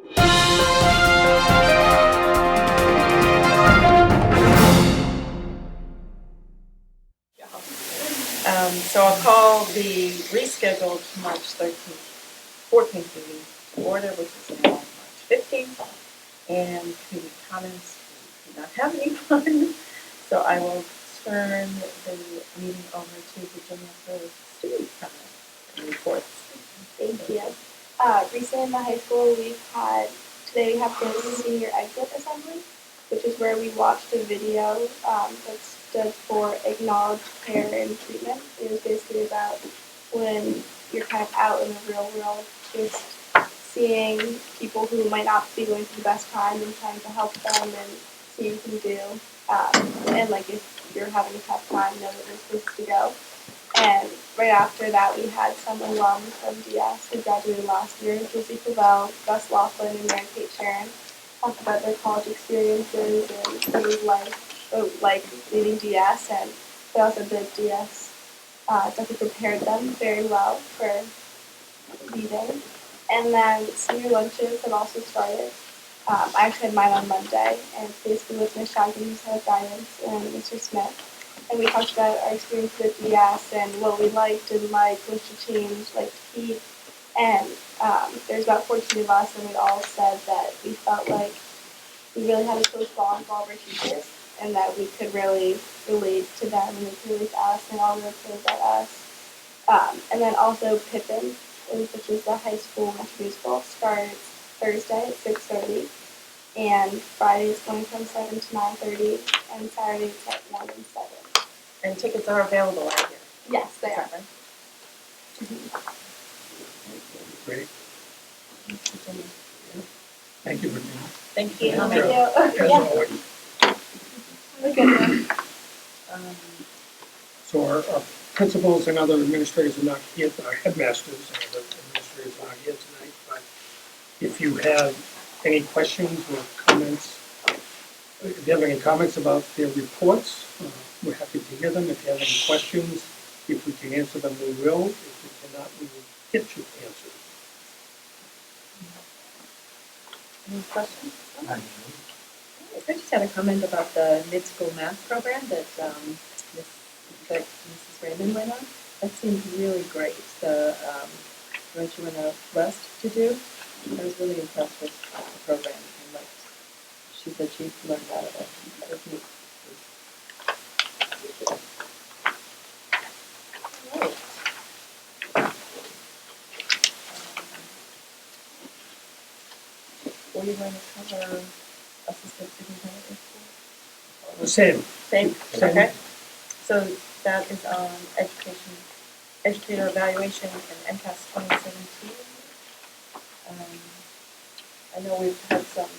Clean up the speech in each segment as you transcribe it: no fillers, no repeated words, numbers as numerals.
So I'll call the rescheduled March 14th meeting to order, which is now March 15th. And committee comments, we do not have any fun. So I will turn the meeting over to Virginia for student comments and reports. Thank you. Recently in the high school, today we have the senior exit assembly, which is where we watched a video that stood for Acknowledged Care and Treatment. It was basically about when you're kind of out in the real world, just seeing people who might not be going through the best time and trying to help them and see what you can do. And like if you're having a tough time, know that there's places to go. And right after that, we had some alums from DS who graduated last year, Josie Cavell, Gus Laughlin, and Mary Kate Sharon, talk about their college experiences and what it was like leading DS. And they also did DS, definitely prepared them very well for leading. And then senior lunches have also started. I actually had mine on Monday, and it's basically with Ms. Shaggy, who's head of guidance, and Mr. Smith. And we talked about our experience with DS and what we liked, didn't like, what to change, like to keep. And there's about 14 of us, and we all said that we felt like we really had a close bond with all of our teachers, and that we could really relate to them, and they could relate to us, and all really cared about us. And then also Pippin, which is the high school musical, starts Thursday at 6:30, and Friday is going from 7 to 9:30, and Saturday it's at 1 and 7. And tickets are available out here. Yes, they are. Great. Thank you, Virginia. Thank you. Thank As you. always. Have a good one. So our principals and other administrators are not here, our headmasters and other administrators are not here tonight, but if you have any questions or comments, if you have any comments about their reports, we're happy to hear them. If you have any questions, if we can answer them, we will. If we cannot, we will get you answers. Any questions? I just had a comment about the mid-school math program that Mrs. Raymond went on. That seemed really great. The what you went out west to do. I was really impressed with the program and what she said she learned out of it. That was neat. Right. Were you going to cover assistant superintendent report? Same. Same? Same. Okay. So that is on educator evaluation and MCAS 2017. I know we've had some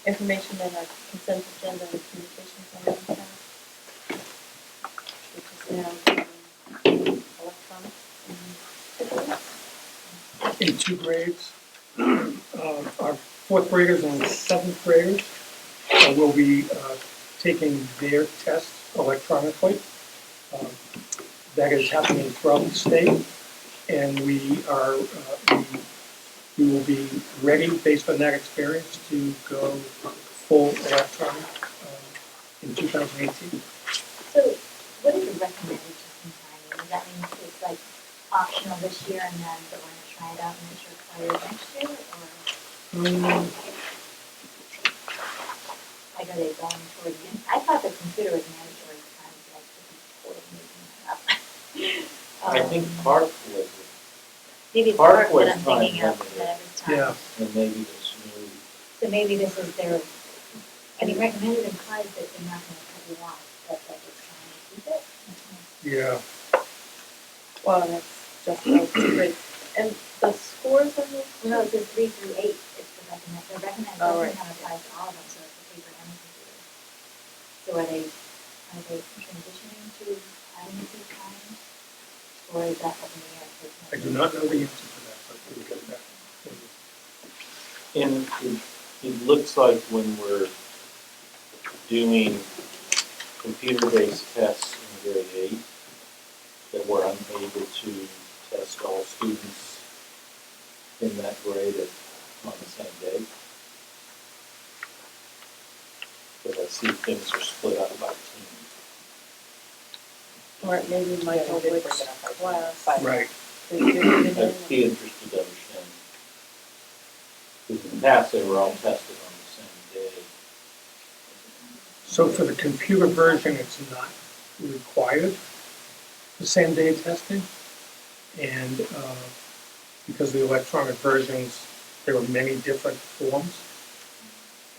information in our consent agenda and communications on MCAS, which is now electronic. In 2 grades. Our 4th graders and 7th graders will be taking their tests electronically. That is happening throughout the state, and we will be ready based on that experience to go full electronic in 2018. So what is the recommended testing timing? Does that mean it's like optional this year and then they're going to try it out and it's required next year? Or I know they're going toward the end. I thought the computer was mandatory kind of like before making it up. I think Park was, Maybe it's Park part what was I'm thinking time of limited. that every time. Yeah. and maybe this new, So maybe this is their, I mean, recommended implies that they're not going to cut you off, but that it's trying to keep it. Yeah. Well, that's just great. And the scores on this? No, it says 3 through 8 is the recommended. The recommended Oh, doesn't right. have applies to all of them, so it's the paper and the computer. So are they transitioning to adding it to the time? Or is that up in the air? I do not know the answer to that, but we'll get that. and it looks like when we're doing computer-based tests in grade 8, that we're unable to test all students in that grade at on the same day. But I see things are split up by team. Or maybe Michael, did which bring it up, I think. class Right. is doing it I'd be interested to understand. Because in the past, they were all tested on the same day. So for the computer version, it's not required, the same day testing. And because the electronic versions, there are many different forms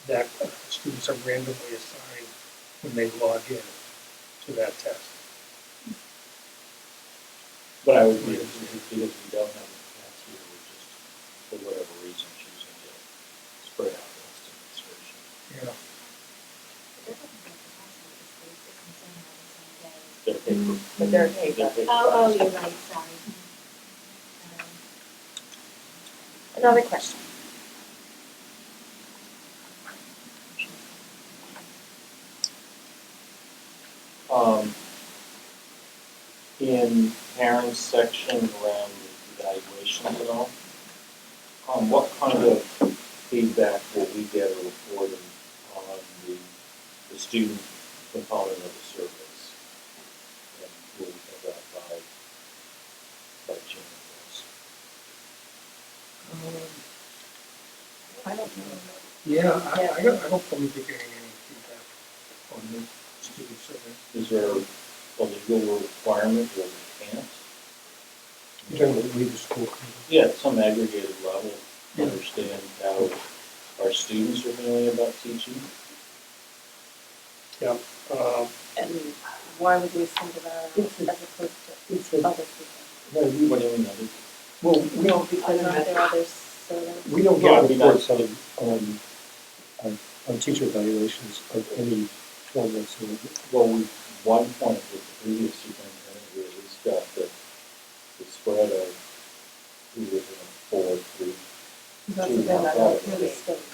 that students are randomly assigned when they log in to that test. But I would be interested because we don't have the capacity, we're just, for whatever reason, choosing to spread out test administration. Yeah. Their paper. But they're paper. Their paper. Oh, you're right, sorry. Another question. In parents section around evaluations and all, what kind of feedback will we get or reporting on the student component of the surveys? And will we have that by January? I don't know. Yeah, I don't believe we're getting any feedback on the student survey. Is there a legal requirement where we can't? You don't leave the school committee. Yeah, at some aggregated level, Yeah. understand how our students are feeling about teaching. Yeah. And why would we send it out as opposed to other people? No, What do you mean, other? well, No, because aren't there other surveys? We don't No, I get mean, reports on teacher evaluations of any form whatsoever. Well, one point with the previous superintendent, we at least got the spread of who was in a 4-3. That's Two a good months idea. out. Really state.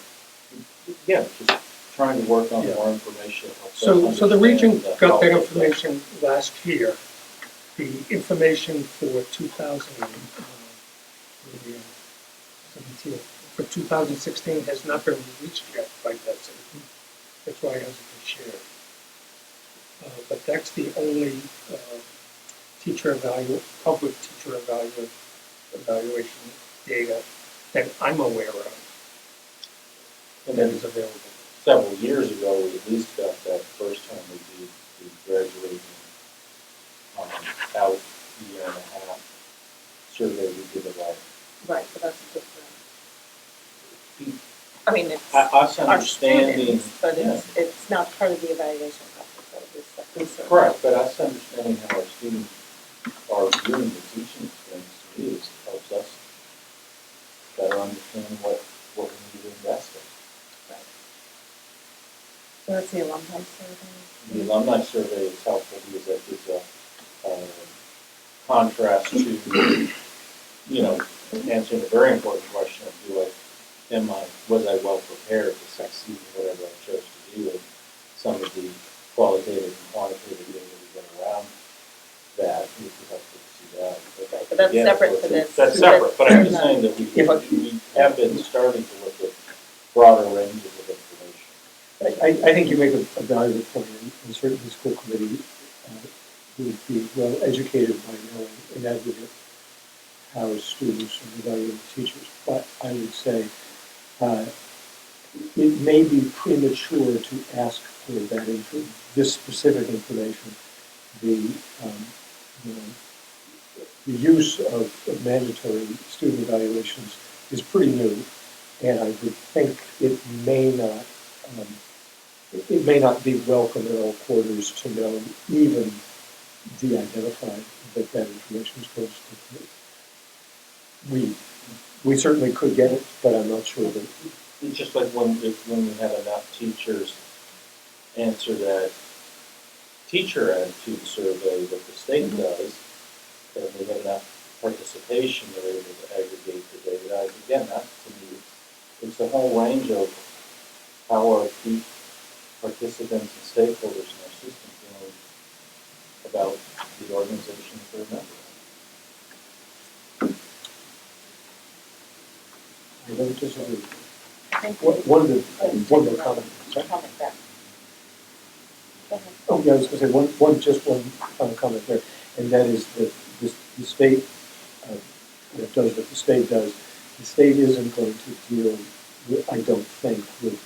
Yeah, just trying to work on Yeah. more information. that helps us So the region understand got that health of the- information last year. The information for 2016 has not been released yet by Betsy. That's why it hasn't been shared. But that's the only public teacher evaluation data that I'm aware of And that then is available. several years ago, we at least got that first time we did the graduating out a year and a half survey we did about. Right, but that's different. I mean, it's Us our understanding, students, but yeah. it's not part of the evaluation process, so it's research. Correct, but us understanding how our students are viewing the teaching experience to me helps us better understand what we need to invest in. So that's the alumni survey. The alumni survey is helpful because that gives a contrast to, answering a very important question of was I well prepared to succeed in whatever I chose to do, and some of the qualitative and quantitative data we get around that would be helpful to see that. Right, but that's Again, separate to this. That's separate, but I'm just saying that we have been starting to look at broader ranges of information. I think you make a valuable point, and certainly the school committee would be well educated by knowing in aggregate how students are evaluating teachers. But I would say it may be premature to ask for this specific information. The use of mandatory student evaluations is pretty new, and I would think it may not be welcome in all quarters to know, even de-identify that information is supposed to be. We certainly could get it, but I'm not sure that. It's just like when we have enough teachers answer that teacher attitude survey that the state does, and we have enough participation, they're able to aggregate the data. Again, that to me, it's the whole range of how our key participants and stakeholders in our system feeling about the organization that they're a member of. I don't disagree. I think One more comment. Sorry? comment back. Go ahead. Oh, yeah, I was going to say, one final comment there, and that is that the state does what the state does. The state isn't going to deal with, I don't think, with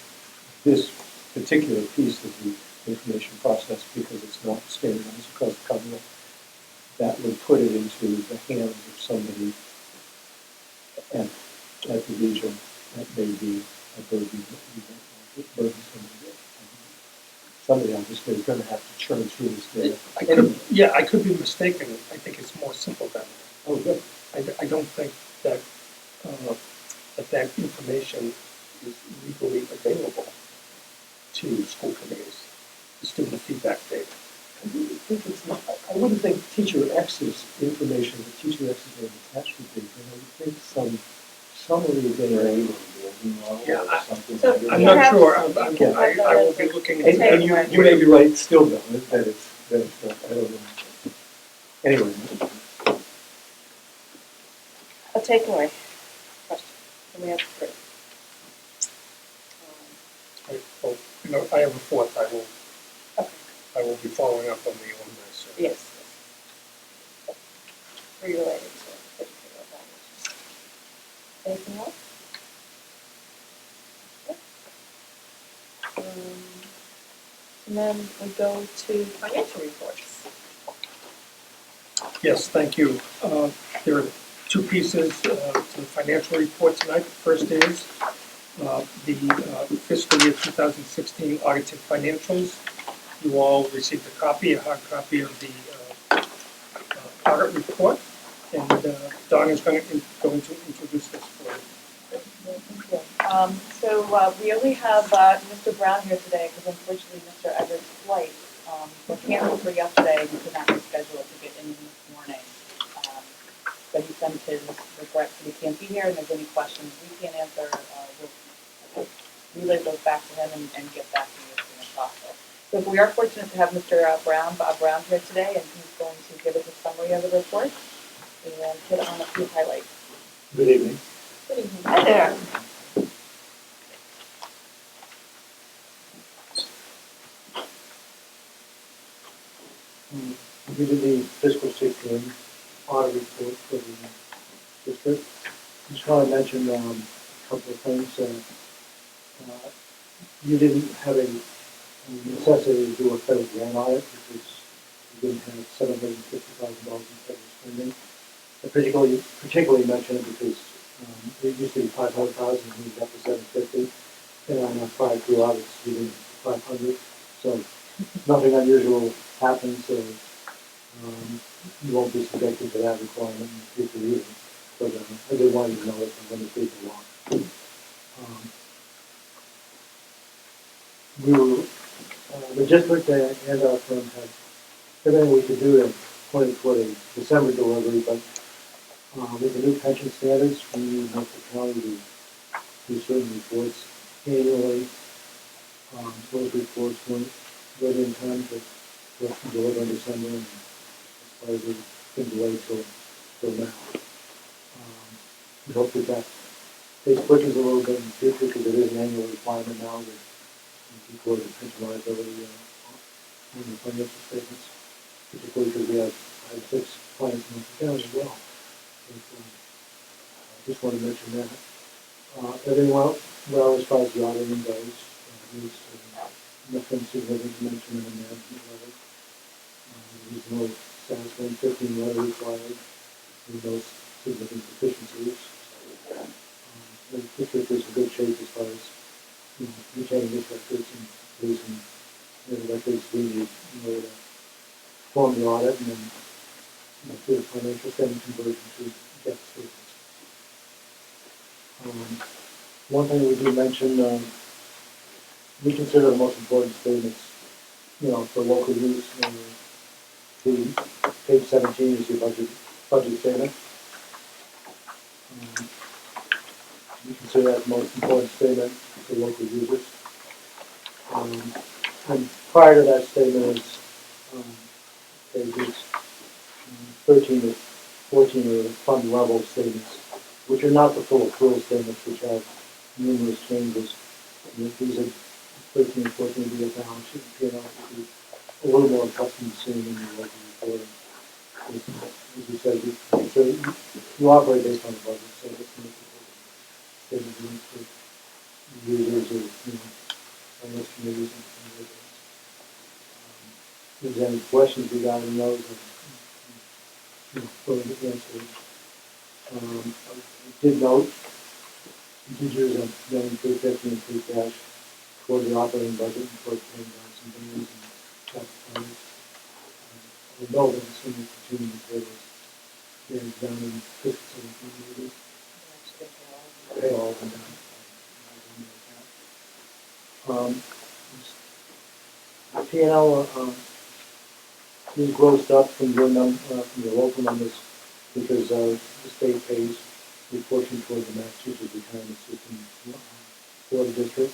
this particular piece of the information process because it's not standardized across the Commonwealth. That would put it into the hands of somebody at the region that may be a burden that we don't want to burden somebody with. Somebody obviously is going to have to churn through this data. I could be mistaken. I think it's more simple than that. Oh, good. I don't think that that information is legally available to school committees, the student feedback data. I really think it's not. I wouldn't think Teacher X's information that Teacher X is going to attach would be, but I would think some summary data. Yeah, So I'm you not have- sure. you can have I that will as be a- looking And, at and you may be right still, though, that it's not, I don't know. Anyway, A takeaway question. And we have three. I have a fourth. Okay. I will be following up on the alumni survey. Yes. Related to educational evaluation. Anything else? And then we go to financial reports. Yes, thank you. There are two pieces to the financial report tonight. The first is the fiscal year 2016 audited financials. You all received a hard copy of the audit report, and Dawn is going to introduce this for you. So we only have Mr. Brown here today because unfortunately Mr. Eggert's flight was canceled for yesterday and he could not reschedule it to get in this morning. But he sent his regrets that he can't be here, and if there's any questions we can't answer, we'll relay those back to him and get back to you as soon as possible. So we are fortunate to have Mr. Bob Brown here today, and he's going to give us a summary of the report and hit on a few highlights. good evening. Good evening. Hi there. We did the fiscal 16 audit report for the district. Just want to mention a couple of things. You didn't have a necessity to do a federal grant audit because you didn't have $750,000 in federal spending. I particularly mention it because it used to be $500,000 and we got to $750,000. And on our 5 audits, we didn't have $500,000. So nothing unusual happened. So you won't be subjected to that requirement in the future either. But I did want you to know that I'm going to take it along. The district and our firm had everything we could do to point toward a December delivery, but with the new pension standards, we need the county to do certain reports annually. Those reports weren't ready in time to deliver in December, and that's why we've been delayed till now. We hope that takes quickens a little bit in the future because it is an annual requirement now that we record the pension liability on the financial statements, particularly because we have 6 clients in the town as well. I just want to mention that. Everything well as far as the auditing goes. There's nothing significant to mention in the management level. There's no satisfying 15 letter required. There's no significant deficiencies. The district is in good shape as far as retaining its records and producing the records we need in order to form the audit and then do the financial statement conversion to GAAP statements. One thing we do mention, we consider the most important statements, for local use. Page 17 is your budget statement. We consider that the most important statement for local users. And prior to that statement is pages 13 to 14 are the fund level statements which are not the full accrual statements, which have numerous changes. And these are 13 and 14 be a balance sheet, P&L would be a little more accustomed to seeing in the local reporting. As you said, you operate based on the budget, so it's not statement for users or, finance committees and things like that. If there's any questions regarding those, willing to answer. I did note, we did use $1.35 million in free cash toward the operating budget and toward paying down some bonds and capital projects. We know that it's going to continue to pay those things down in fiscal 17 pay all of them down. The P&L is grossed up from from the local numbers because the state pays a portion toward the Massachusetts retirement system for the district,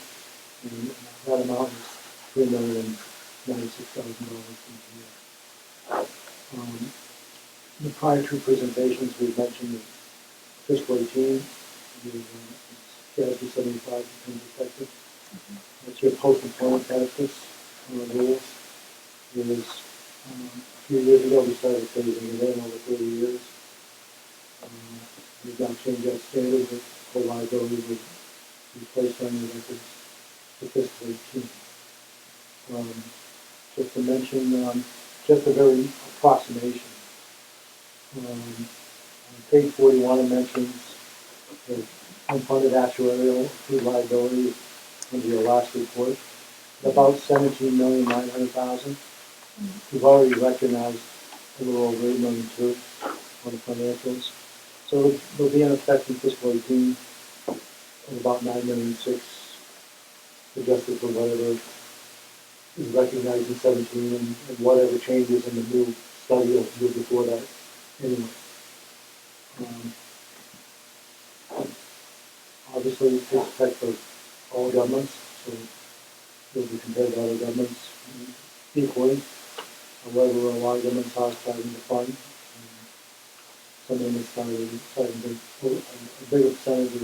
and that amount is $3,096,000 from here. The prior two presentations, we've mentioned that fiscal 18, the GASB 75 becomes effective. That's your post-employment benefits rules. It was a few years ago we started phasing it in over 30 years. We've now changed that standard that full liability would be placed on your records for fiscal 18. Just to mention, just a very approximation. On page 41 it mentions the unfunded actuarial accrued liability under your last report, about $17,900,000. We've already recognized a little over $8.2 million on the financials. So there'll be an effect in fiscal 18 of about $9.6 million, adjusted for whatever is recognized in 17 and whatever changes in the new study will do before that anyway. Obviously, it takes effect for all governments, so it'll be compared to other governments equally. However, a lot of governments are starting to fund. Some of them are starting to, a bigger percentage of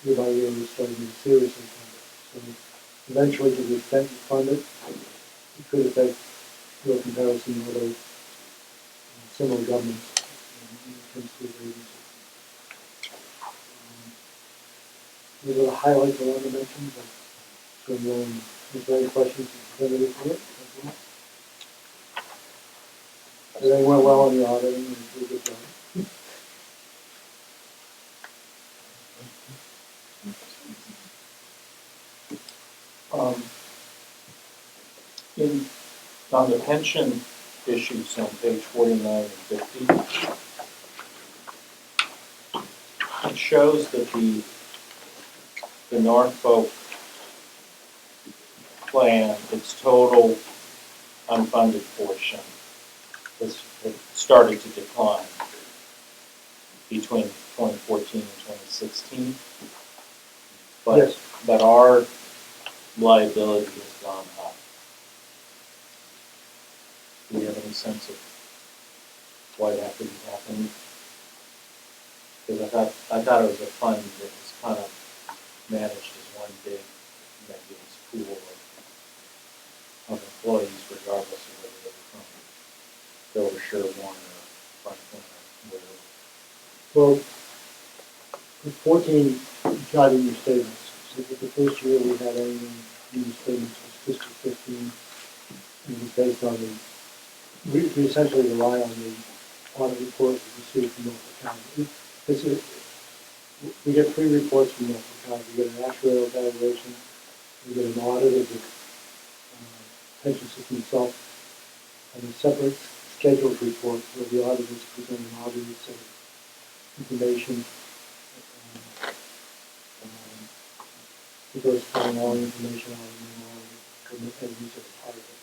year by year is starting to seriously fund it. So eventually, to the extent you fund it, it could affect your comparison with other similar governments when it comes to the agency. These are the highlights I wanted to mention, but so if there are any questions, everybody for it. Everything went well on the auditing and did a good job. On the pension issues on page 49 and 50, it shows that the Norfolk plan, its total unfunded portion has started to decline between 2014 and 2016. But, Yes. but our liability has gone up. Do you have any sense of why that could be happening? Because I thought it was a fund that was kind of managed as one big nebulous pool of employees, regardless of whether they were from Dover-Sherborn or Franklin or wherever. Well, the 14 got in your statements. So the first year we had anything in the statements was fiscal 15. And it was based on we essentially rely on the audit reports we receive from Norfolk County. We get 3 reports from Norfolk County. We get an actuarial evaluation, we get an audit of the pension system itself, and a separate scheduled report where the auditors present an audited set of information. It goes through all the information out and all the entities that are part of it.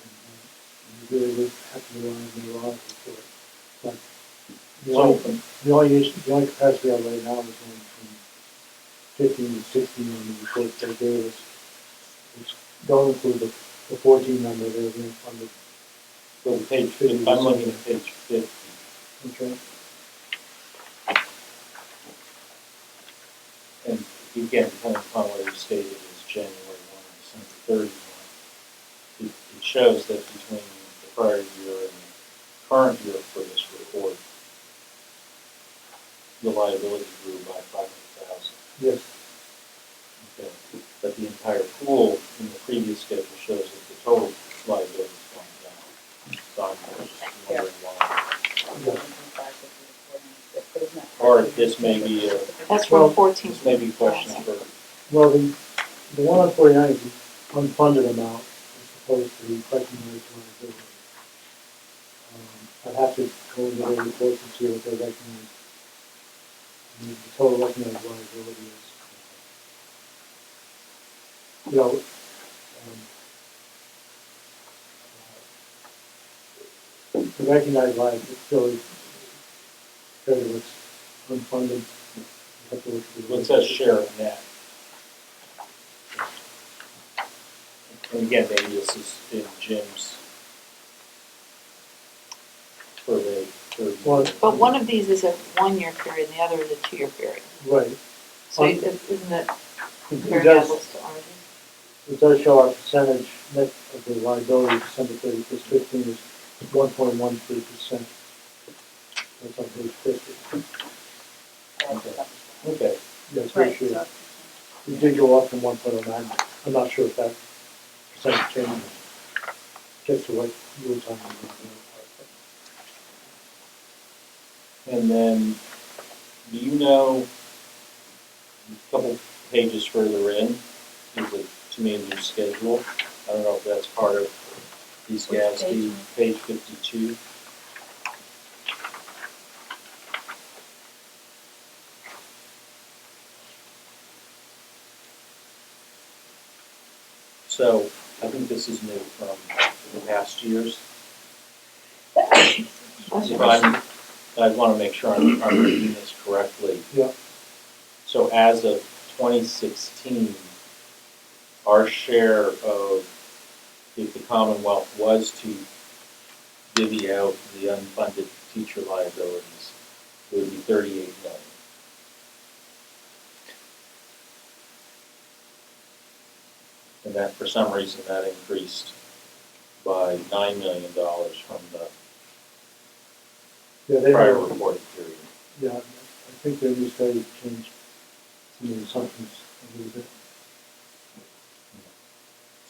And we really would have to rely on the audit report. But the only capacity I have right now is going from 15 to 16 on the reports they gave us, which don't include the 14 number they're being funded. So page 50, I'm looking at page 50. Okay. and again, depending upon whether you state it as January 1 or December 31, it shows that between the prior year and the current year for this report, the liability grew by 500,000. Yes. Okay. But the entire pool in the previous schedule shows that the total liability is going down. So I'm just wondering why. Or this may be a, That's Well, from 14. this may be questions for, Well, the one on 49 is the unfunded amount as opposed to the recognized liability. I'd have to go into their reports and see what they recognize. The total recognized liability is. You know, the recognized liability still is because it's unfunded. You have to look at the- what says share of net? And again, maybe this is in Jim's survey. Well, But one of these is a 1-year period, and the other is a 2-year period. right. So isn't it It comparing does, apples to oranges? it does show our percentage net of the liability December 31st, 15 is 1.13%. That's on page 50. Okay, Yes, Right, we should. so It did go up from 1.09. I'm not sure if that percentage changes. Gets to what you were talking about. and then, do you know, a couple pages further in, is a, to me, a new schedule? I don't know if that's part of these Which Gatsby, page 52. So, I think this is new from the past years. If I want to make sure I'm reading this correctly. Yeah. So as of 2016, our share of, if the Commonwealth was to divvy out the unfunded teacher liabilities, it would be 38 million. And that, for some reason, that increased by $9 million from the Yeah, they prior were, reporting period. yeah, I think they just changed some of the assumptions a little bit.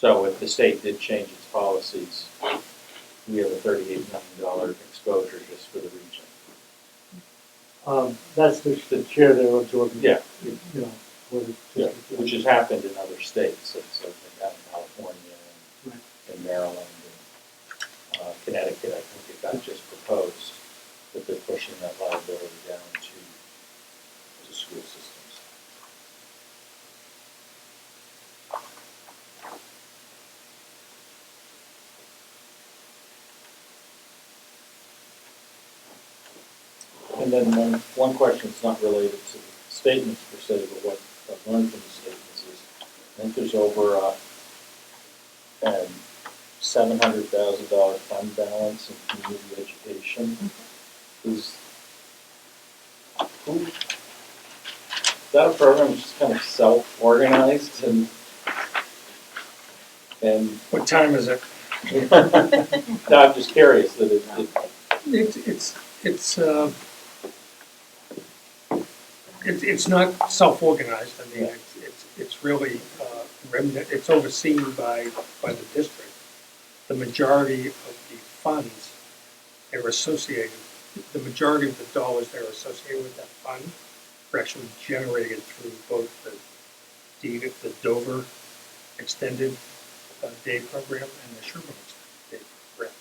So if the state did change its policies, we have a $38 million exposure just for the region. That's the share they're absorbing. Yeah. You know, what it- Yeah, which has happened in other states, so out in California Right. and Maryland and Connecticut, I think it got just proposed that they're pushing that liability down to school systems. And then one question that's not related to the statements per se, but what I've learned from the statements is, I think there's over $700,000 fund balance in community education. Is that a program which is kind of self-organized and What time is it? no, I'm just curious that It's not self-organized. I mean, it's really remnant. It's overseen by the district. The majority of the funds that are associated, the majority of the dollars that are associated with that fund are actually generated through both the Dover Extended Day Program and the Sherborn Extended Day Program.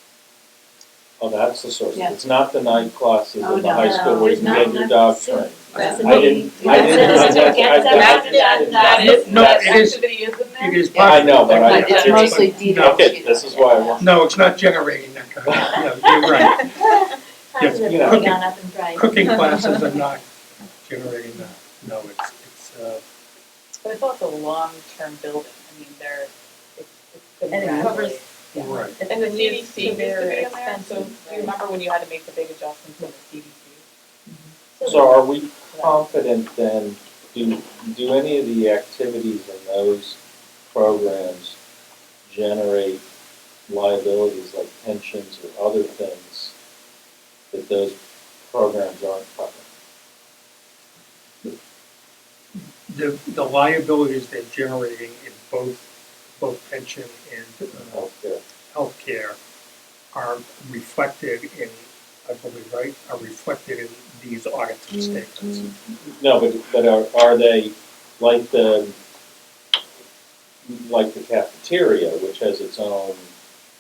oh, that's the source. Yeah. It's not the night classes Oh, in the no, high school where you can get your dog trained. That's I didn't. No, it is. Activity is in there? It is. Yeah. I know, but I. It's mostly DDoS. Okay, this is why I want. No, it's not generating that kind of, no, you're right. Yes, How's it you know. going gone up in price? Cooking classes are not generating that. No, it's But it's also a long-term building. I mean, it's been And it gradually- covers- yeah. right. And the It's CDC used to be in severe there, so expenses, do you remember when you had to make the big adjustments in the CDC? So are we confident then do any of the activities in those programs generate liabilities like pensions or other things that those programs aren't covering? The liabilities they're generating in both pension and Healthcare. healthcare are reflected in, I believe, right, are reflected in these audited statements. No, but are they like the cafeteria, which has its own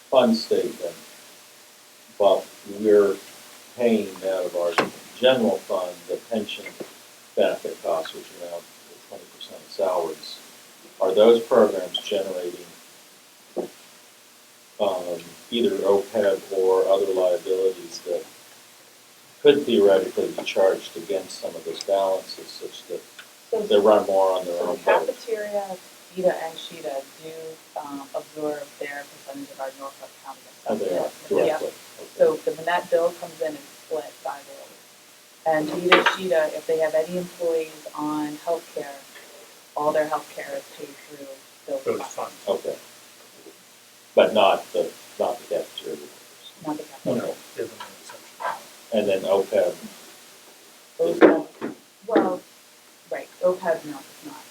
fund statement, but we're paying out of our general fund the pension benefit costs, which are now 20% of salaries. Are those programs generating either OPEB or other liabilities that could theoretically be charged against some of those balances such that they run more on their So own the boat? cafeteria, Vita and Sheeta do absorb their percentage of our Norfolk County Oh, they are, assessment. Yeah. directly. So when that bill comes in, it's split by bill. And Vita, Sheeta, if they have any employees on healthcare, all their healthcare is paid through those Those funds. funds. Okay. But not the cafeteria workers. Not the cafeteria. No, there's an exception. And then OPEB, OPEB, well, right, OPEB, no, it's not.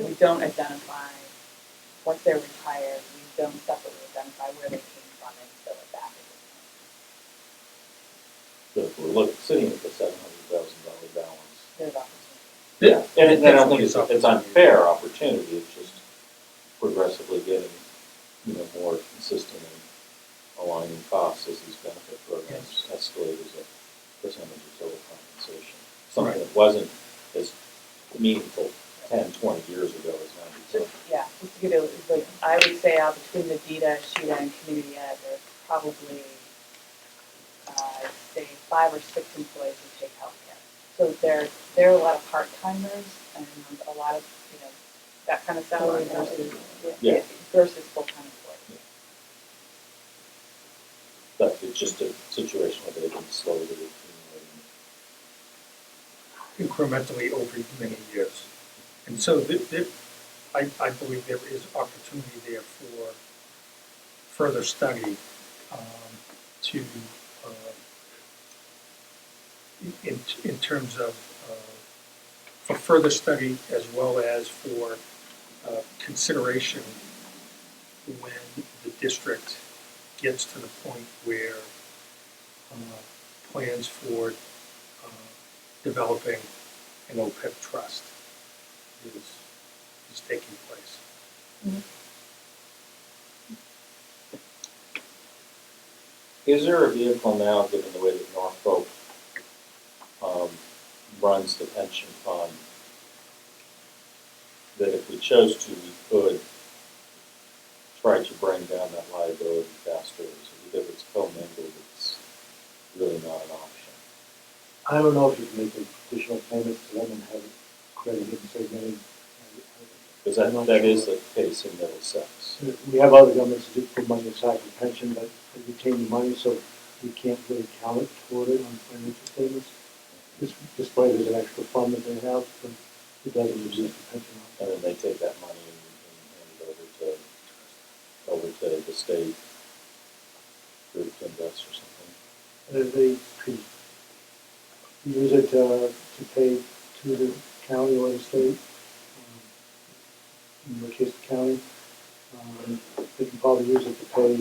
We don't identify, once they're retired, we don't separately identify where they came from and fill it back. so if we're sitting at the $700,000 balance. There's opportunity. Yeah, and I don't think it's Definitely unfair opportunity, it's just progressively getting, more consistent and aligning costs as these benefit programs escalate as a percentage of total compensation. Something that wasn't as meaningful 10, 20 years ago as now becoming. Just to give you, I would say between the DITA, Sheeta, and Community Ed, there's probably, I'd say 5 or 6 employees who take healthcare. So there are a lot of part-timers and a lot of, that kind of salary versus full-time employees. But it's just a situation where they've been slowly accumulating. Incrementally over many years. And so I believe there is opportunity there for further study in terms of for further study as well as for consideration when the district gets to the point where plans for developing an OPEB trust is taking place. Mm-hmm. Is there a vehicle now, given the way that Norfolk runs the pension fund, that if we chose to, we could try to bring down that liability faster? So because it's commingled, it's really not an option. I don't know if you can make additional payments to them and have it credited and segmented. Because that is the case in Middlesex. We have other governments that do put money aside for pension, but they retain the money, so we can't really count it toward it on financial statements. This way there's an extra fund that they have, but it doesn't reduce the pension. And then they take that money and hand it over to the state group to invest or something. They could use it to pay to the county or the state, in your case the county. They can probably use it to pay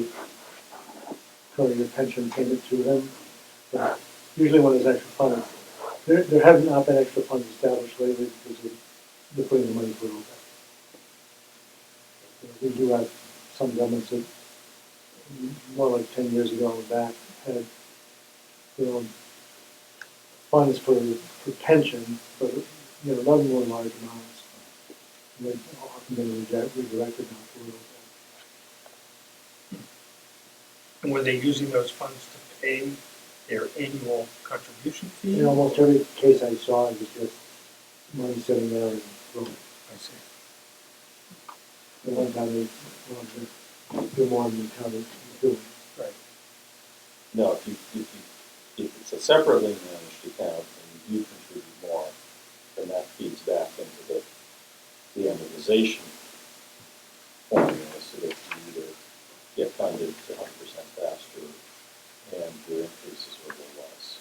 your pension payment to them. But usually when there's extra funds, there have not been extra funds established lately because they're putting the money for OPEB. We do have some governments that, more like 10 years ago and back, had their own funds for pension, but not more large amounts. And they've often been redirected now for OPEB. And were they using those funds to pay their annual contribution fee? In almost every case I saw, it was just money sitting there and growing. I see. At one time, they wanted to do more than the county was doing. Right. No, if it's a separately managed account and you contribute more, then prioritization formula so that you either get funded to 100% faster and your increases are a little less.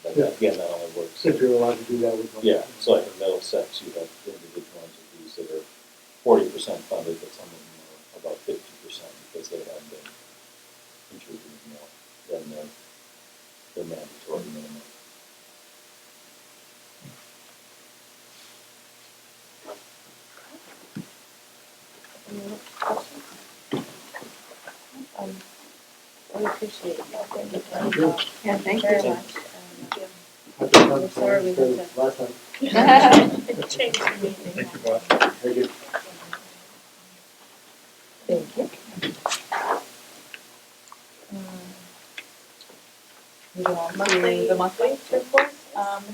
But Yeah. again, that only works. If you're allowed to do that with. Yeah, it's like in Middlesex, you have individual entities that are 40% funded, but some of them are about 50% because they have been contributing more than their mandatory minimum. Any other questions? We appreciate you taking the time. Thank you. Yeah, thank you Very very much. much. I've been We're sorry we instead had of last time. It changed the meeting. Thank you, boss. Thank you. Thank you. Moving on Monthly, to the monthly report.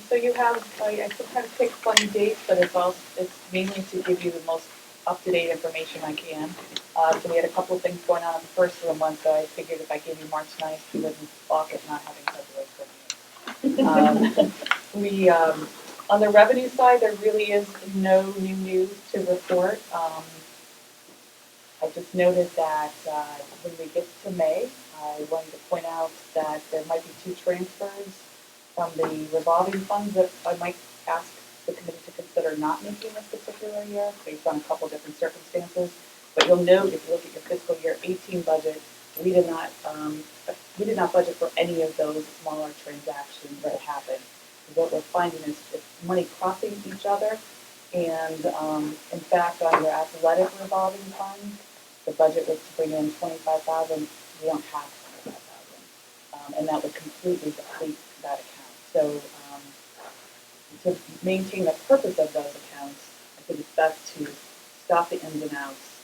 So you have, I sometimes pick funny dates, but it's mainly to give you the most up-to-date information I can. So we had a couple of things going on at the first of the month, so I figured if I gave you March 9th, you wouldn't balk at not having February 28th. On the revenue side, there really is no new news to report. I just noted that when we get to May, I wanted to point out that there might be 2 transfers from the revolving funds that I might ask the committee to consider not making this particular year, based on a couple different circumstances. But you'll note, if you look at your fiscal year 18 budget, we did not budget for any of those smaller transactions that happened. What we're finding is money crossing each other, and in fact, on your athletic revolving fund, the budget was to bring in 25,000. We don't have 25,000, and that would completely deplete that account. So to maintain the purpose of those accounts, I think it's best to stop the ins and outs,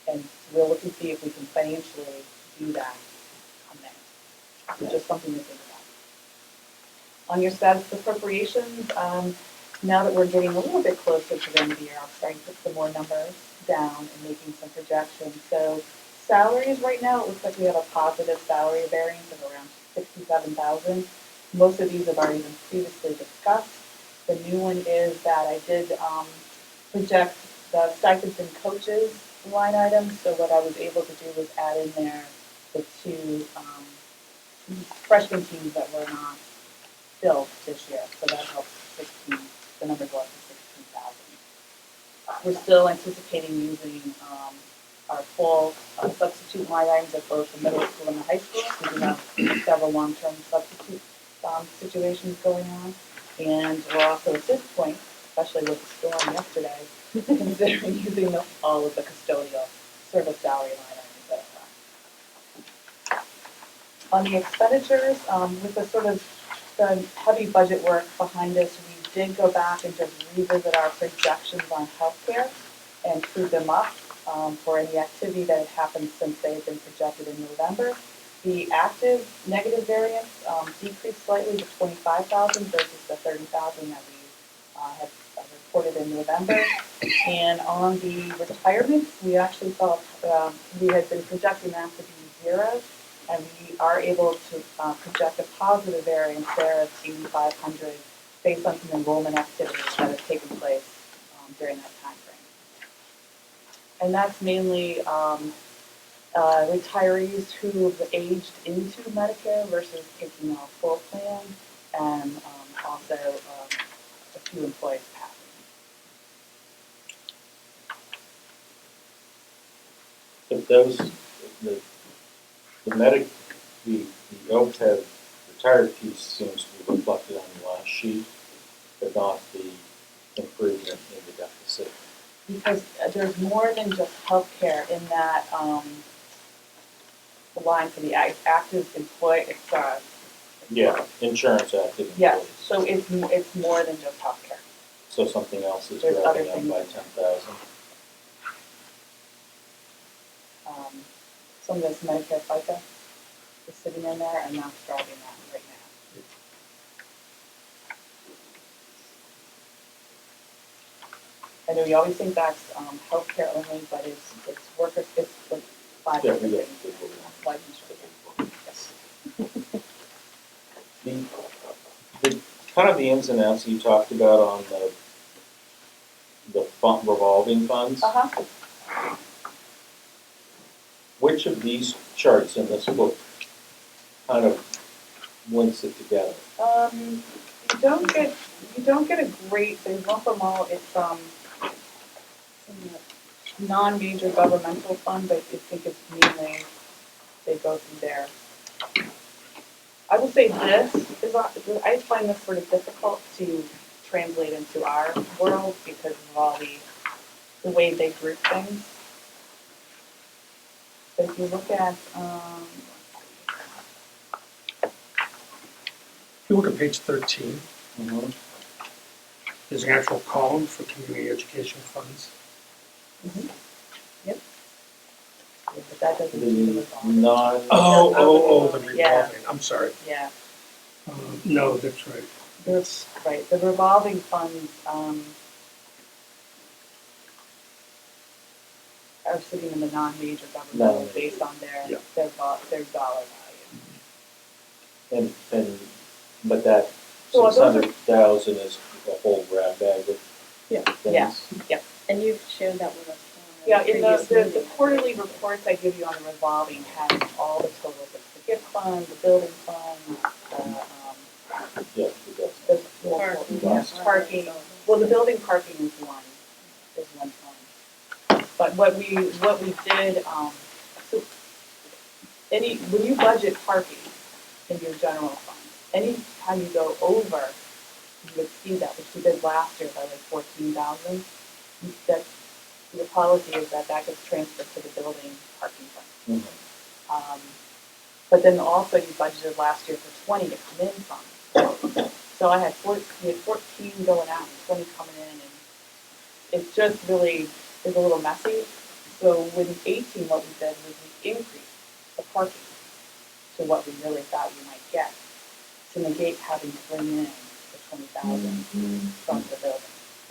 and we'll look and see if we can financially do that on May. So just something to think about. On your status appropriations, now that we're getting a little bit closer to the end of the year, I'm starting to put some more numbers down and making some projections. So salaries right now, it looks like we have a positive salary variance of around 67,000. Most of these have already been previously discussed. The new one is that I did project the stipends and coaches line items. So what I was able to do was add in there the 2 freshman teams that were not filled this year. So that helps the number go up to 16,000. We're still anticipating using our full substitute line items at both the middle school and the high school. We do have several long-term substitute situations going on. And we're also at this point, especially with the storm yesterday, considering using all of the custodial service salary line items that are on the expenditures, with the sort of the heavy budget work behind us, we did go back and just revisit our projections on healthcare and prove them up for any activity that had happened since they had been projected in November. The active negative variance decreased slightly to 25,000 versus the 30,000 that we had reported in November. And on the retirements, we actually thought we had been projecting that to be 0. And we are able to project a positive variance there of 8,500 based on some enrollment activities that have taken place during that time frame. And that's mainly retirees who have aged into Medicare versus taking a full plan, and also a few employees passing. But those, the OPEB retired piece seems to be reflected on the last sheet, but not the improvement in the deficit. Because there's more than just healthcare in that the line for the active employee. Yeah, insurance active employees. Yes, so it's more than just healthcare. So something else is There's driving other up by 10,000. Some of this Medicare FICA is sitting in there, and that's driving that right now. I know you always think that's healthcare only, but it's workers, it's like 5 Yeah, different we things. got Life insurance. Yes. The kind of the ins and outs you talked about on revolving funds. Which of these charts in this book kind of links it together? You don't get a great, they lump them all, it's, non-major governmental fund, but I think it's mainly, they go through there. I would say this is, I find this sort of difficult to translate into our world because of all the way they group things. But if you look at, If you look at page 13, there's an actual column for community education funds. Yep. Yeah, but that doesn't do The with all. The revolving, Yeah. I'm sorry. Yeah, No, that's right. there's, right, the revolving funds, are sitting in the non-major governmental Non-major. based on their, Yeah. their dollar value. But that So six those are- 600,000 is a whole grab bag of Yeah. things. And you've shared that with us. Yeah, in the previous meeting. quarterly reports I give you on the revolving has all the totals of the gift fund, the building fund, Yeah, it does. the Parking. parking. Well, the building parking is one fund. But what we did, so when you budget parking in your general fund, anytime you go over, you exceed that, which we did last year by like 14,000. That the policy is that gets transferred to the building parking fund. But then also you budgeted last year for 20 to come in from. So we had 14 going out and 20 coming in, and it just really is a little messy. So with 18, what we did was we increased the parking to what we really thought you might get to negate having to bring in the 20,000 from the building.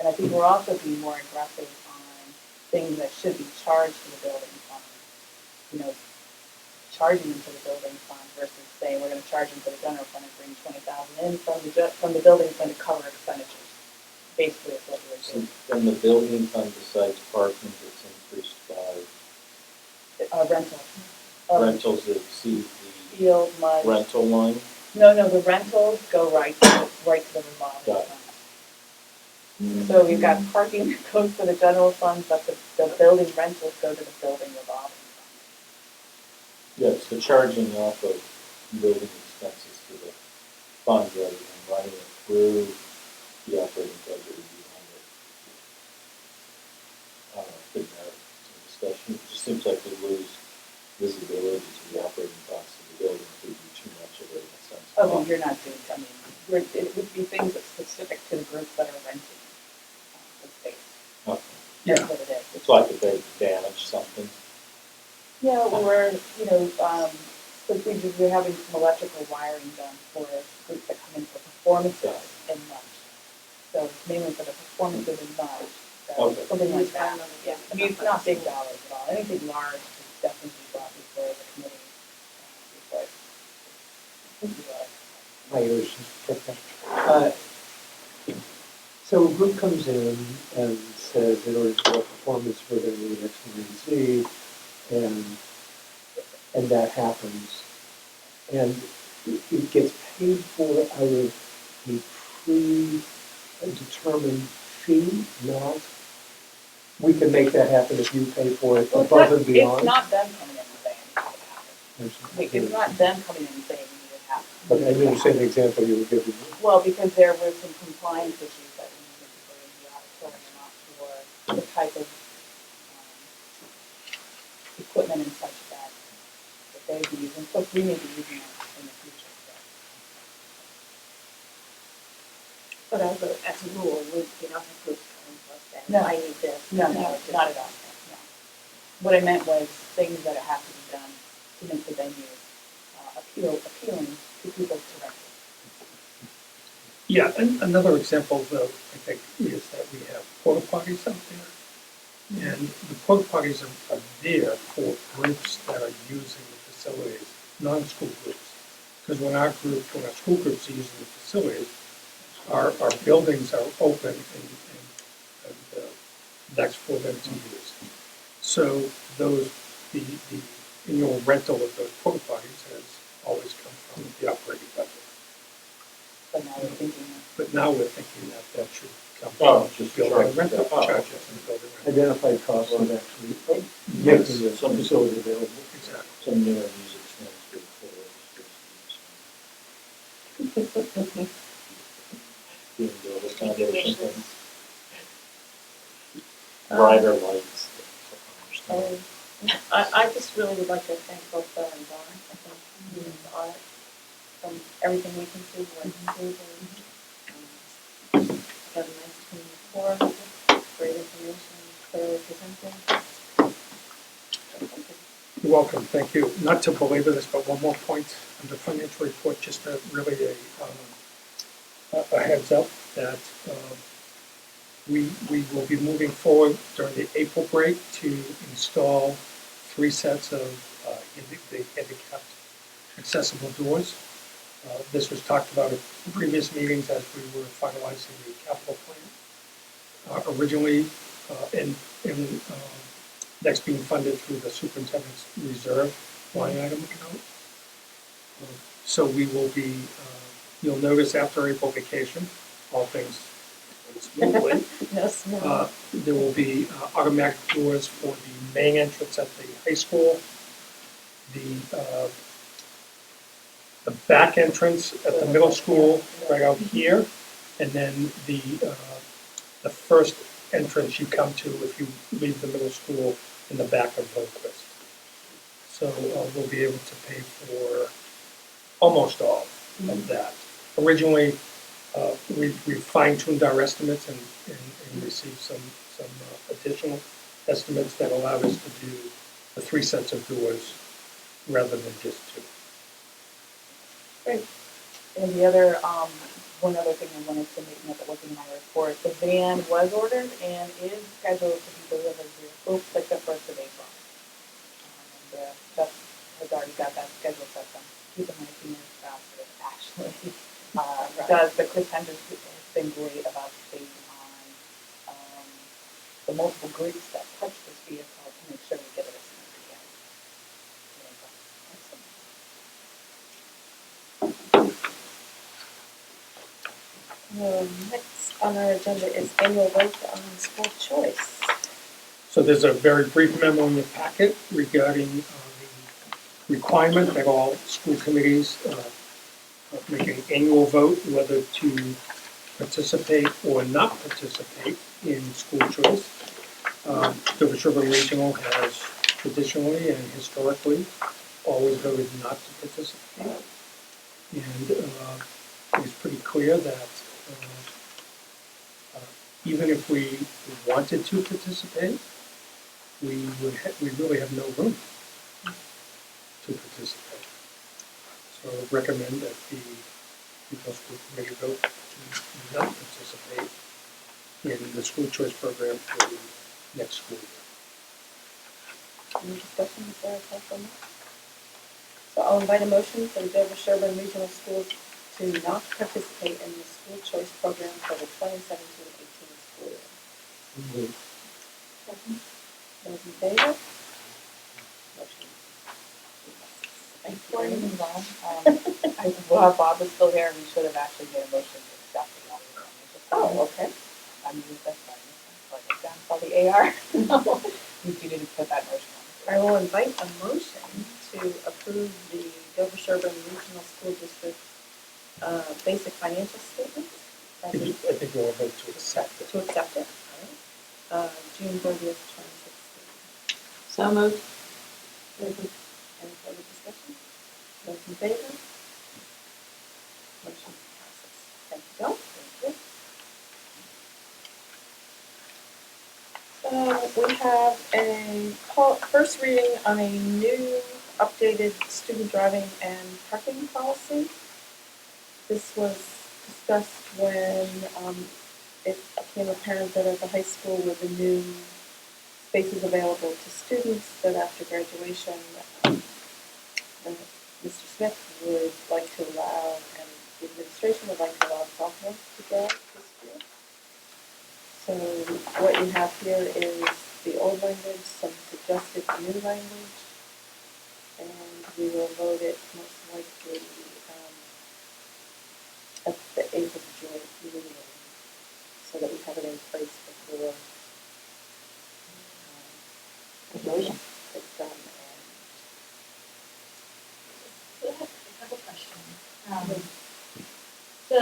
And I think we're also being more aggressive on things that should be charged to the building fund. You know, charging them to the building fund versus saying we're going to charge them to the general fund and bring 20,000 in from the building fund to cover expenditures. Basically, is what we're So doing. then the building fund besides parking that's increased by Rental. rentals that exceed the Field, mud. rental line. No, the rentals go right to the revolving Got it. fund. So we've got parking that goes to the general fund, but the building rentals go to the building revolving fund. Yes, the charging off of building expenses to the fund rather than running it through the operating budget would be on it. Could merit some discussion. It just seems like we lose visibility to the operating costs of the building if we do too much of it in a sense. Oh, but you're not doing, I mean, it would be things that's specific to the groups that are renting the space. Okay. That's Yeah. what it is. It's like if they damage something. Yeah, or, since we're having some electrical wiring done for groups that come in for performances and lunch. So it's mainly for the performances and lunch, so Okay. something like that. Yeah, I mean, it's not big dollars at all. Anything large is definitely brought before the committee. My ears just pricked up. So a group comes in and says, in order to do a performance, we're going to need X, Y, and Z, and that happens. And it gets paid for out of a predetermined fee, not, we can make that happen if you pay for it Well, above and beyond. it's not them coming in and saying it needs to happen. Like, it's not them coming in and saying we need it happen. But I didn't say the example you were giving. Well, because there were some compliance issues that we needed to bring in the auditorium up for the type of equipment and such that they'd be using, plus we may be using it in the future. But as a rule, we don't have groups coming to us saying, No. I need this. No, not at all, no. What I meant was things that have to be done to make the venue appealing to people to rent it. Yeah, and another example, though, I think, is that we have porta potties out there. And the porta potties are there for groups that are using the facilities, non-school groups. Because when our school groups are using the facilities, our buildings are open and That's for them to use. So the annual rental of those porta potties has always come from the operating budget. But now we're thinking, But now we're thinking that should come Oh, from just building charge. rental Oh, charges okay. and building rental. Identified costs of actually Yes. making the facility available. Exactly. Some newer music stands for being built with foundation things. Brighter lights. I just really would like to thank both Bill and Dawn. I think the audit, from everything we can see, went smoothly. Got a nice clean report, great information, clearly presented. You're welcome, thank you. Not to belabor this, but one more point on the financial report, just really a heads up that we will be moving forward during the April break to install 3 sets of the handicapped accessible doors. This was talked about at previous meetings as we were finalizing the capital plan. Originally, that's being funded through the superintendent's reserve line item account. So we will be, you'll notice after April vacation, all things smoothly, Yes, no. there will be automatic doors for the main entrance at the high school, the back entrance at the middle school, right out here, and then the first entrance you come to if you leave the middle school in the back of Hillcrest. So we'll be able to pay for almost all of that. Originally, we fine-tuned our estimates and received some additional estimates that allowed us to do the 3 sets of doors rather than just 2. great. And the other, one other thing I wanted to make note that wasn't in my report, the van was ordered and is scheduled to be delivered like the 1st of April. And Beth has already got that schedule set, so I'm keeping my fingers crossed that it actually does. But Chris Hendricks has been great about staying on the multiple groups that touch this vehicle to make sure we get it as soon as we can. Next on our agenda is annual vote on school choice. So there's a very brief memo in your packet regarding the requirement that all school committees make an annual vote whether to participate or not participate in school choice. Dover-Sherborn Regional has traditionally and historically always voted not to participate. And it's pretty clear that even if we wanted to participate, we really have no room to participate. So I would recommend that the regional school committee vote to not participate in the school choice program for the next school year. Any discussion before I call for that? So I'll invite a motion for the Dover-Sherborn Regional Schools to not participate in the school choice program for the 2017-18 school year. Those in favor? Motion. Before you move on, while Bob is still here, we should have actually made a motion to accept the audit. Oh, okay. I mean, that's fine. Like it's down called the AR. You do need to put that motion on. I will invite a motion to approve the Dover-Sherborn Regional School District basic financial statement. I think we'll vote to accept it. To accept it, all right. June 30th, 2016. So moved. Any further discussion? Those in favor? Motion passes. Thank you, Bill. Thank you. We have a first reading on a new updated student driving and parking policy. This was discussed when it became apparent that at the high school with the new spaces available to students, that after graduation, Mr. Smith would like to allow, and the administration would like to allow sophomores to drive this year. So what you have here is the old language, some suggested new language, and we will vote it most likely at the April joint meeting, so that we have it in place before Graduation. it's done. So I have a couple questions. So,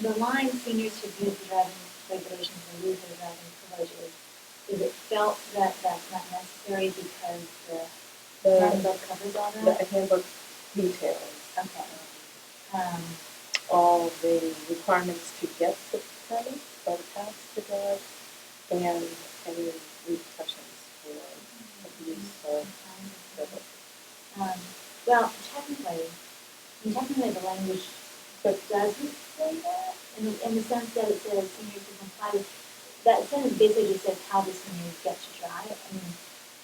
the line seniors should use the driving regulations and lose their driving privileges, is it felt that that's not necessary because the handbook covers all The that? handbook details Okay. all the requirements to get the permit or the pass to drive, and any repercussions for abuse or whatever. Well, technically the language doesn't say that, in the sense that it says seniors who comply with, that sentence basically just says how the seniors get to drive. I mean,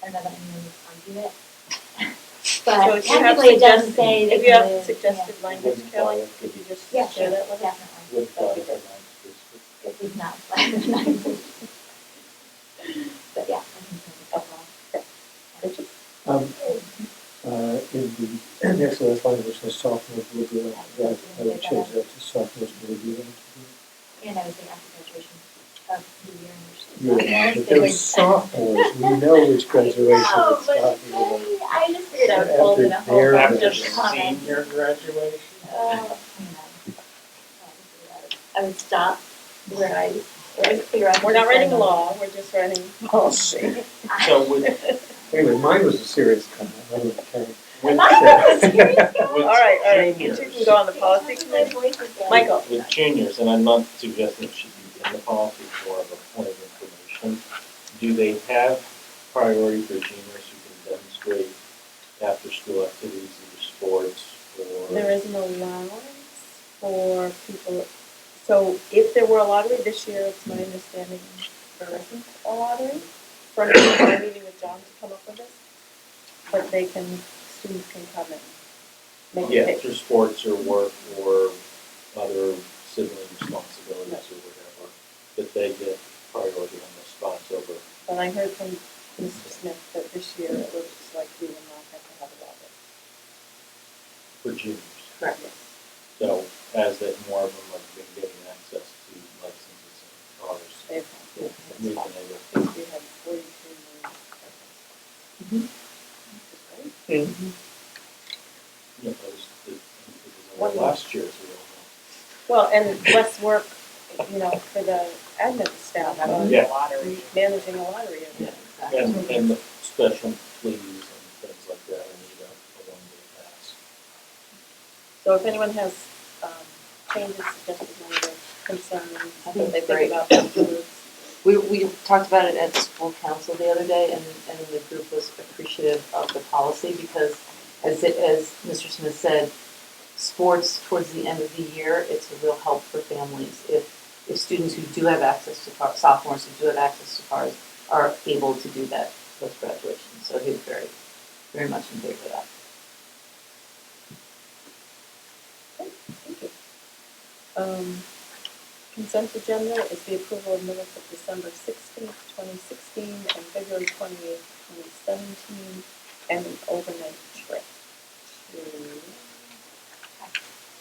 I don't know that anyone would argue it. So But if you have technically it doesn't say that If you have yeah. suggested language, Kelly, could you just Yeah, share sure, that with us? definitely. With That'd be good. It was not language. But yeah, I think that's Richard? In the next last language, the sophomores will be able to drive. I would change that to sophomores will be able to and I would say after graduation of the year in which drive. they Yeah, but they're sophomores, we know which graduation No, it's but talking about. I just figured I was old After enough. their After graduation. senior graduation? I would stop where I figure out. We're not writing law, we're just writing policy. So with, Anyway, mine was a serious comment, I don't care. with, Am I not serious? with All right, you two juniors, can go on the policy committee. Michael? with juniors, and I'm not suggesting it should be in the policy, it's more of a point of information. Do they have priority for juniors who can demonstrate after-school activities, either sports or? There is an allowance for people, so if there were a lottery this year, it's my understanding there isn't a lottery. For I'm meeting with John to come up with this, but they can, students can come and make a Yeah, pick. through sports or work or other sibling responsibilities or whatever, that they get priority on the spots over. But I heard from Mr. Smith that this year it looks like we will not have to have a lottery. For juniors. Correct. So as that more of them have been getting access to licenses and cars, They've we've been able. we had 43 million. Yeah, that was the, it was One only last year, so we don't Well, and less work, for the admin staff, Yeah. managing a lottery. Yeah, know. exactly. And the special pleas and things like that, I need a one-day pass. So if anyone has changes, suggested language, concerns, I think that they it's think great. about afterwards. We talked about it at school council the other day, and the group was appreciative of the policy, because as Mr. Smith said, sports towards the end of the year, it's a real help for families. If students who do have access to cars, sophomores who do have access to cars, are able to do that post-graduation. So he was very, very much in favor of that. Thank you. Consent agenda is the approval of minutes of December 16th, 2016, and February 28th, 2017, and an overnight trip to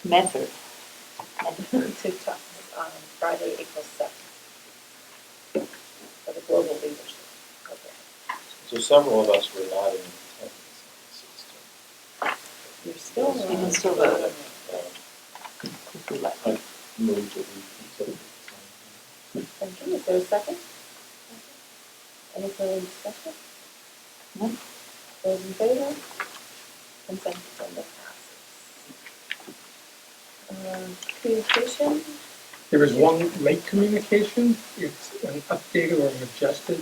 Medford. to Tufts on Friday, April 2nd, for the Global Leadership Program. So several of us were not in attendance on You're still You can on. still vote. the 16th. If we like. I moved that we consider it. Thank you. Is there a second? Any further discussion? No. Those in favor? Consent agenda passes. Communication, There is one late communication. It's an updated or an adjusted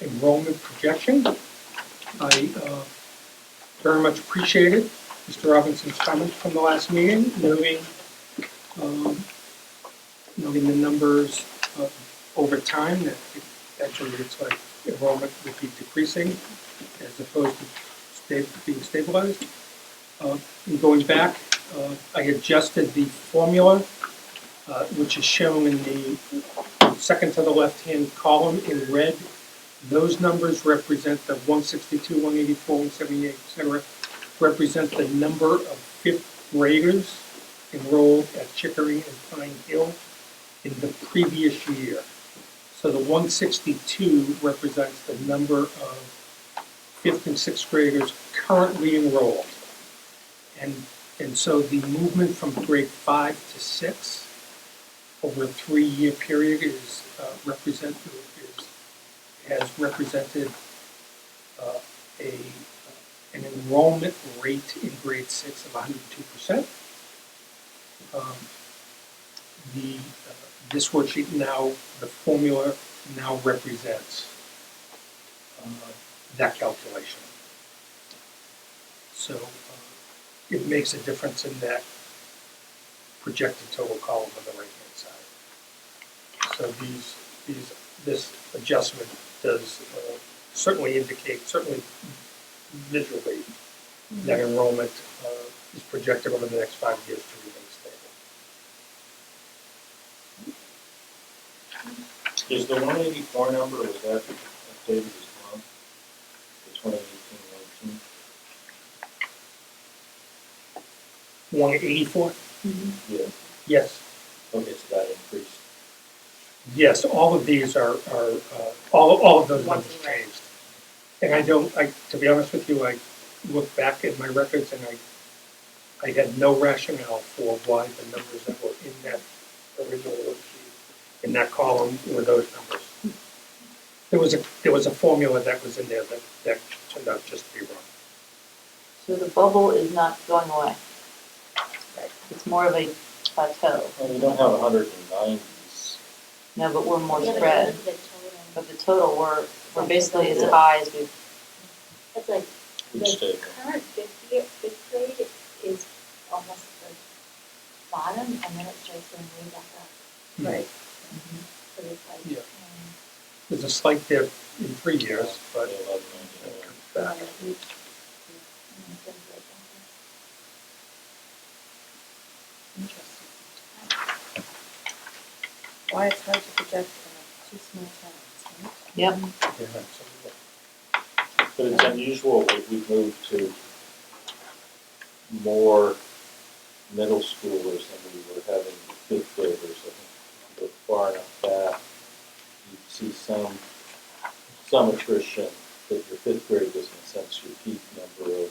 enrollment projection. I very much appreciated Mr. Robinson's comments from the last meeting, noting the numbers over time, that actually it's like enrollment would be decreasing as opposed to being stabilized. And going back I adjusted the formula, which is shown in the second to the left-hand column in red. Those numbers represent the 162, 184, 178, et cetera, represent the number of fifth graders enrolled at Chicory and Pine Hill in the previous year. So the 162 represents the number of fifth and sixth graders currently enrolled. And so the movement from grade 5 to 6 over a 3-year period has represented an enrollment rate in grade 6 of 102%. This worksheet now, the formula now represents that calculation. So it makes a difference in that projected total column on the right-hand side. So this adjustment does certainly indicate, certainly visually, that enrollment is projected over the next 5 years to remain stable. Is the 184 number, was that updated as well? The 2018-19? 184? Yeah. Yes. Okay, so that increased. Yes, all of these are all of those numbers changed. And to be honest with you, I look back at my records and I had no rationale for why the numbers that were in that original worksheet, in that column, were those numbers. There was a formula that was in there that turned out just to be wrong. So the bubble is not going away. It's more of a plateau. Well, you don't have 190s. No, but we're more Yeah, but spread. look at the total. But the total, we're basically as high as we've. It's like, Each the state. current fifth grade is almost the bottom, and then it starts going way back up. Right. So it's like, Yeah. There's a slight dip in 3 years, but Yeah, it 1191. comes back. Interesting. Why it's hard to project in two small towns, right? Yep. Yeah, absolutely. But it's unusual that we've moved to more middle schoolers than we were having fifth graders. I think if you look far enough back, you see some attrition, that your fifth grade was in a sense your peak number of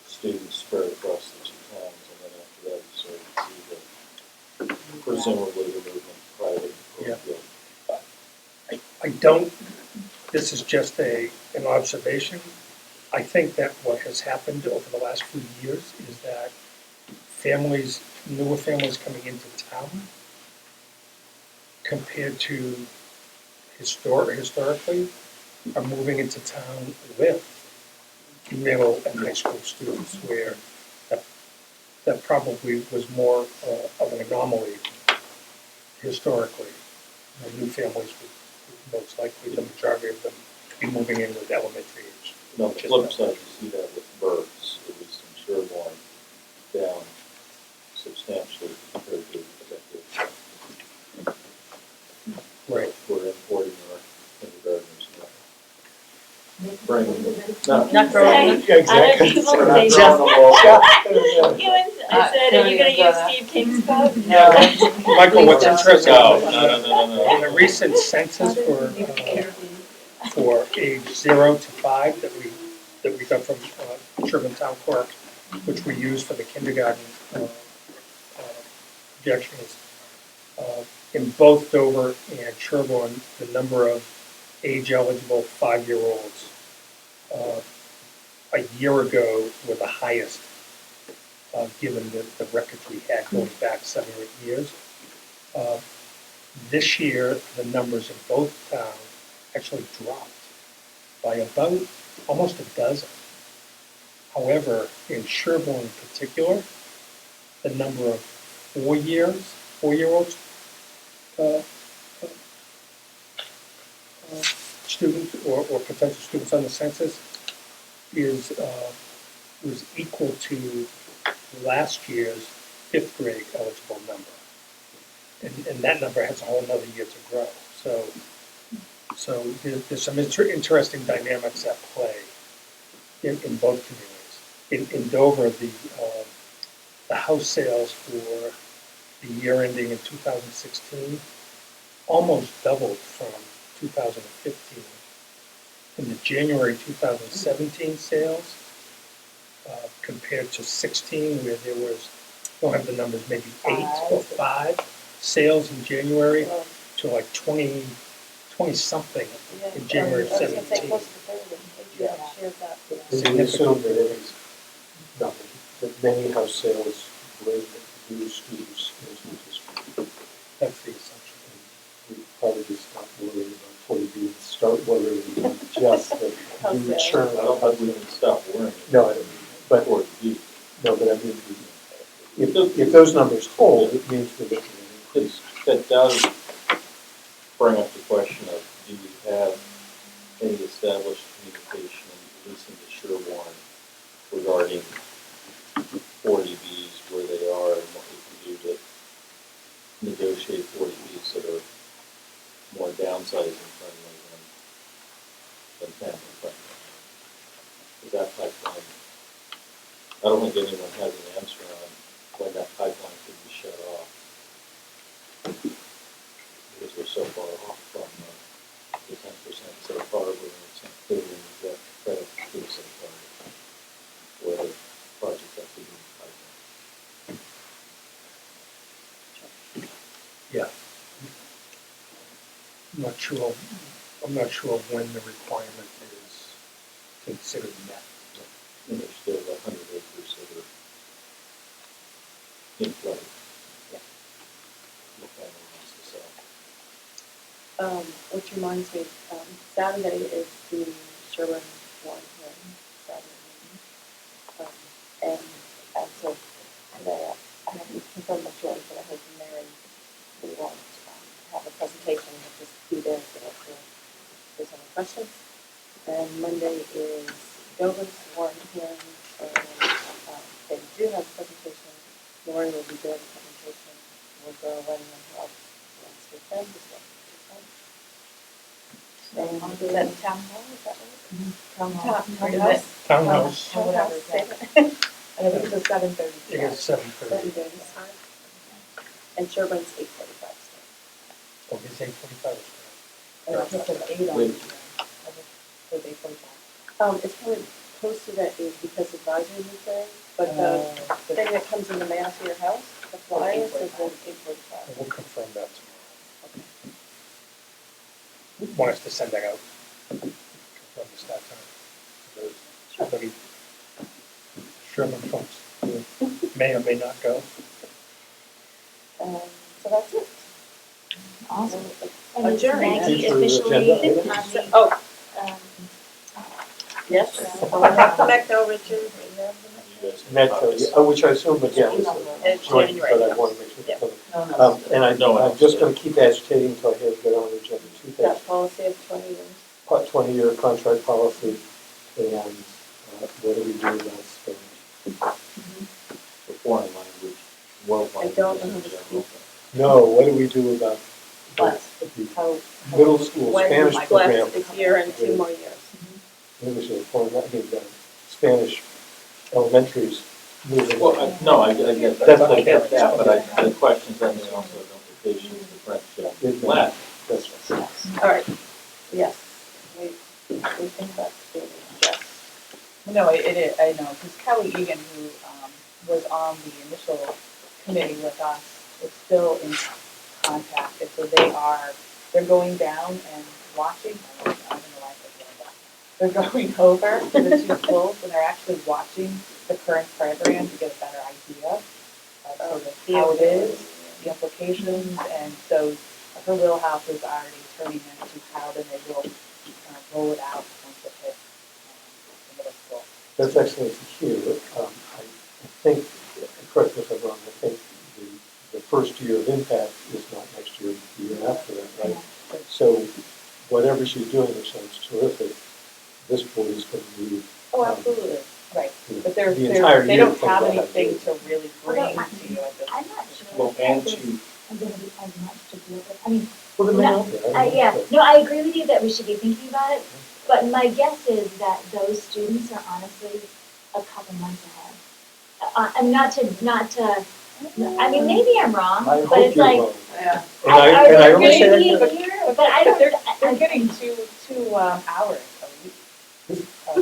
students spread across the two towns, and then after that you sort of see presumably the movement to private and Yeah. parochial. I don't, this is just an observation. I think that what has happened over the last few years is that newer families coming into town compared to historically are moving into town with middle and high school students, where that probably was more of an anomaly historically. New families would most likely, the majority of them, be moving in with elementary age. No, the flip side, you see that with births, at least in Sherborn, down substantially compared to executive. Right. We're importing our kindergartners now. Bringing them. Not growing up. Yeah, exactly. Other people We're not say throwing them all. I said, are you gonna use Steve King's quote? No. Michael, what's interesting? No. In the recent census for age 0 to 5 that we got from Sherborn Town Clerk, which we use for the kindergarten projections, in both Dover and Sherborn, the number of age-eligible 5-year-olds a year ago were the highest, given the records we had going back 7 or 8 years. This year, the numbers in both towns actually dropped by about almost a dozen. However, in Sherborn in particular, the number of 4-year-olds students or potential students on the census was equal to last year's fifth grade eligible number. And that number has a whole nother year to grow. So there's some interesting dynamics at play in both communities. In Dover, the house sales for the year ending in 2016 almost doubled from 2015. In the January 2017 sales, compared to 16, where there was, I don't have the numbers, maybe 8 or 5 sales in January, to like 20-something in January of 17. We assume that it is nothing, that many house sales bring new students into the district. That's the assumption. We probably stop worrying about 40B and start worrying about just the new churn. I don't think we can stop worrying. No, I don't mean, but, Or B. no, but I mean, if those numbers hold, it means that it's an increase. That does bring up the question of, do we have any established communication, at least in the Sherborn, regarding 40Bs, where they are, and what we can do to negotiate 40Bs that are more downsizing friendly than family friendly? Is that pipeline, I don't think anyone has an answer on when that pipeline could be shut off, because we're so far off from the 10% so far, where it's not clear when we get credit to the so far, or the project that could be in the pipeline. Yeah. I'm not sure when the requirement is considered met. And there's still 100 acres that are in play. Yeah. The family wants to sell. Which reminds me, Saturday is the Sherborn Warren hearing, Saturday meeting. And so today, I haven't confirmed the choice, but I heard from Mary, we won't have a presentation, we'll just be there for if there's any questions. And Monday is Dover's Warren hearing, and they do have a presentation. Lauren will be doing a presentation. We'll go away and help last weekend as well. Is that town hall, is that right? Townhouse. Townhouse, Whatever. I think it's a 7:30. it is 7:30. 7:30 start. And Sherborn's 8:45 start. Oh, it's 8:45. And I think it's 8 on the Wait. so 8:45. It's probably posted at 8 because advisory is there, but the thing that comes in the mail to your house, the flyer says at 8:45. We'll confirm that tomorrow. Okay. Want us to send that out? Confirm the start time. Somebody, Sherman folks, may or may not go. So that's it. Awesome. Adjourned. And is Maggie Future officially agenda on the, Oh, Yes. I have to make over to You guys can Metco, which I assume again is It's joint, January, but I yeah. want to make sure. Yeah. And No, I'm just going to keep agitating until I get on the agenda. Two things. That policy of 20 years. 20-year contract policy, and what do we do about Spanish? The foreign language, world I language don't know in how to general. speak it. No, what do we do about What? the How, middle school when Spanish my program? class this year and 2 more years. English is a foreign language, Spanish elementaries moving. Well, I get That's that, what I get. but the questions then they also have implications for French and Latin. That's right. All right. Yes. We think that's good. Yes. No, it is, I know, because Kelly Egan, who was on the initial committee with us, is still in contact, and so they're going down and watching, I don't know why they're doing that. They're going over to the 2 schools, and they're actually watching the current program to get a better idea of sort of how it is, the implications, and so her wheelhouse is already turning into how then they will roll it out once it hits the middle school. That's excellent to hear. I think, correct me if I'm wrong, I think the first year of impact is not next year, but the year after that, right? So whatever she's doing, which sounds terrific, this board is going to need. Oh, absolutely, right, but the entire they year don't to think have about how to anything do it. to really bring to you at this. I'm not sure. Well, and that to, this is gonna be as much to deal with. I mean, Well, then No, I don't know. yeah, no, I agree with you that we should be thinking about it, but my guess is that those students are honestly a couple months ahead. I'm not to, I mean, maybe I'm wrong, I but hope it's you're like, wrong. Yeah. And I are they only say really that, here? But I don't, They're I'm getting two hours a week. so to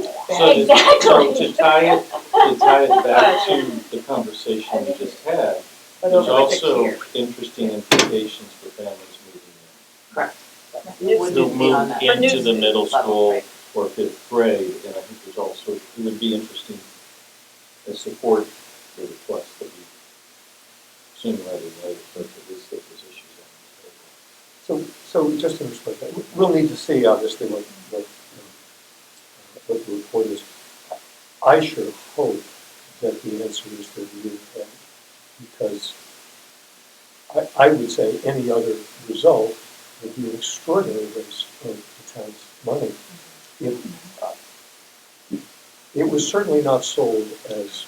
Exactly. tie it back to the conversation we just had, But there's over 6 also years. interesting implications for families moving in. Correct. Who move into the middle school right. or fifth grade, and I think there's also, it would be interesting to support the request that we sooner rather than later, but at least get those issues on the table. so just to explain that, we'll need to see obviously what the report is. I sure hope that the answer is that we didn't have, because I would say any other result would be an extraordinary waste of the town's money. It was certainly not sold as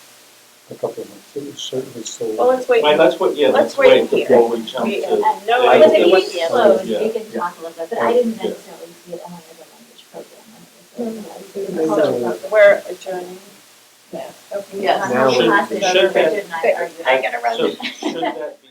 a couple of months, it was certainly sold. Well, let's wait. Right, let's wait, yeah, Let's let's wait wait here. before we jump We to. have no When idea the what's meeting closed, yeah. we can talk a little bit, but I didn't Yeah. necessarily see it only as a language program. So we're adjourning. Yeah. Okay. Yes. Now How many we- classes should Richard have- and I are I gotta run. So should that be